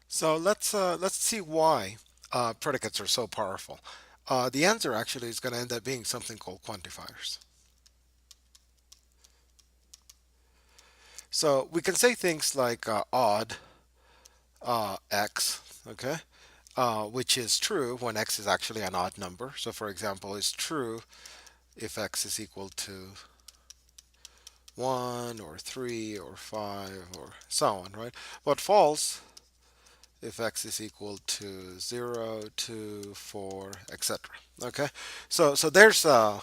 So let's see why predicates are so powerful. The answer actually is going to end up being something called quantifiers. So we can say things like odd x, okay, which is true when x is actually an odd number. So for example, it's true if x is equal to 1 or 3 or 5 or so on, right? But false if x is equal to 0, 2, 4, etc. Okay, so there's um,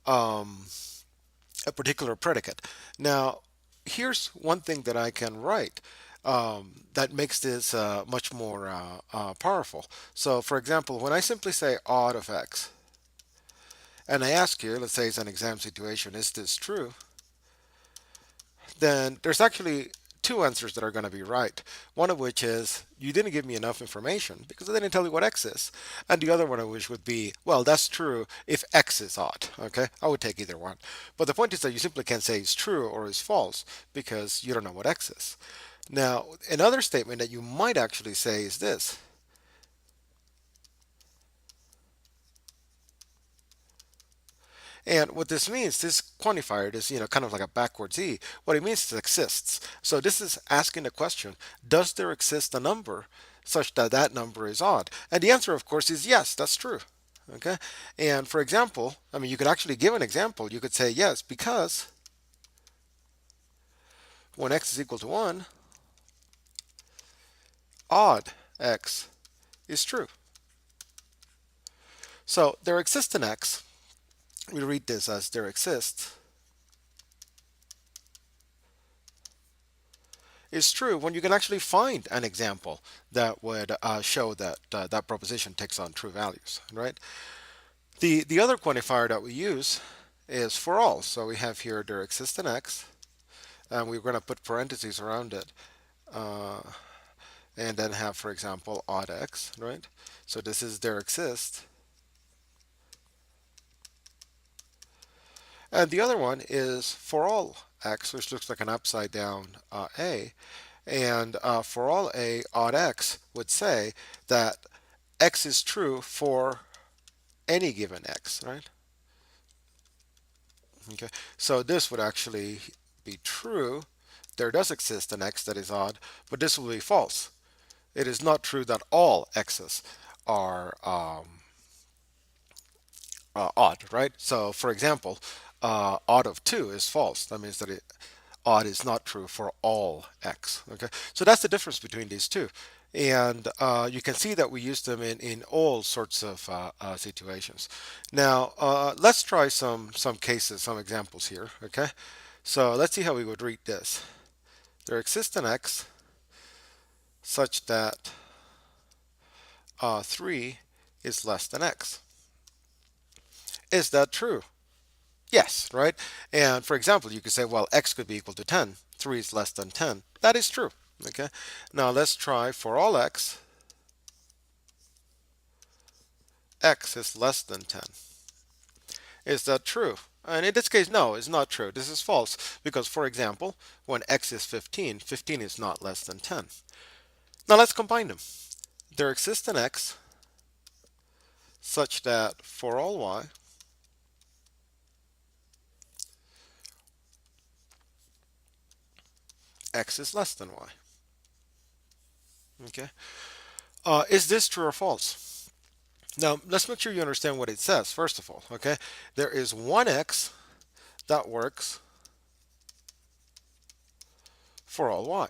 a particular predicate. Now, here's one thing that I can write that makes this much more powerful. So, for example, when I simply say odd of x, and I ask you, let's say it's an exam situation, is this true? Then there's actually two answers that are going to be right. One of which is you didn't give me enough information because I didn't tell you what x is. And the other one of which would be, well, that's true if x is odd. Okay, I would take either one. But the point is that you simply can't say it's true or it's false because you don't know what x is. Now, another statement that you might actually say is this. And what this means, this quantifier is, kind of like a backwards E. What it means is it exists. So this is asking the question, does there exist a number such that that number is odd? And the answer, of course, is yes, that's true. Okay. And for example, I mean, you could actually give an example. You could say yes, because when x is equal to 1, odd x is true. So there exists an x. We read this as there exists is true when you can actually find an example that would show that that proposition takes on true values, right? The other quantifier that we use is for all. So we have here there exists an x, and we're going to put parentheses around it, uh, and then have, for example, odd x, right? So this is there exists. And the other one is for all x, which looks like an upside down a. And for all a, odd x would say that x is true for any given x, right? Okay, so this would actually be true. There does exist an x that is odd, but this will be false. It is not true that all x's are odd, right? So, for example, odd of 2 is false. That means that odd is not true for all x. Okay, so that's the difference between these two. And you can see that we use them in all sorts of situations. Now, let's try some cases, some examples here. Okay, so let's see how we would read this. There exists an x such that 3 is less than x. Is that true? Yes, right? And for example, you could say, well, x could be equal to 10. 3 is less than 10. That is true. Okay. Now let's try for all x is less than 10. Is that true? And in this case, no, it's not true. This is false because, for example, when x is 15, 15 is not less than 10. Now let's combine them. There exists an x such that for all x is less than y. Okay. Is this true or false? Now, let's make sure you understand what it says, first of all, okay? There is one x that works for all y.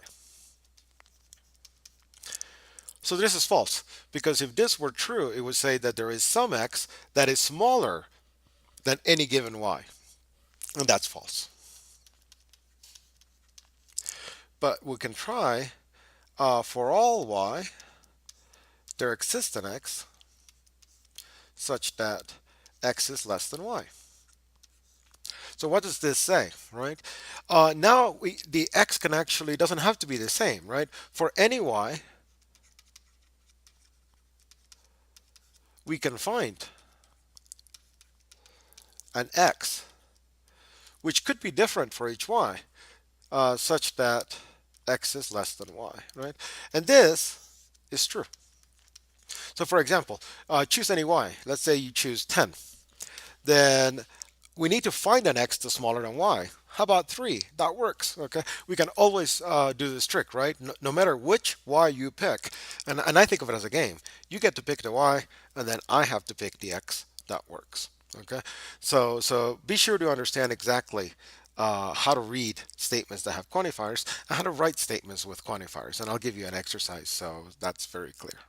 So this is false, because if this were true, it would say that there is some x that is smaller than any given y, and that's false. But we can try for all y, there exists an x such that x is less than y. So what does this say, right? Now the x can actually doesn't have to be the same, right? For any y, we can find an x which could be different for each y, such that x is less than y, right? And this is true. So for example, choose any y. Let's say you choose 10. Then we need to find an x that's smaller than y. How about 3? That works. Okay, we can always do this trick, right? No matter which y you pick, and I think of it as a game. You get to pick the y, and then I have to pick the x. That works. Okay, so be sure to understand exactly how to read statements that have quantifiers and how to write statements with quantifiers. And I'll give you an exercise so that's very clear.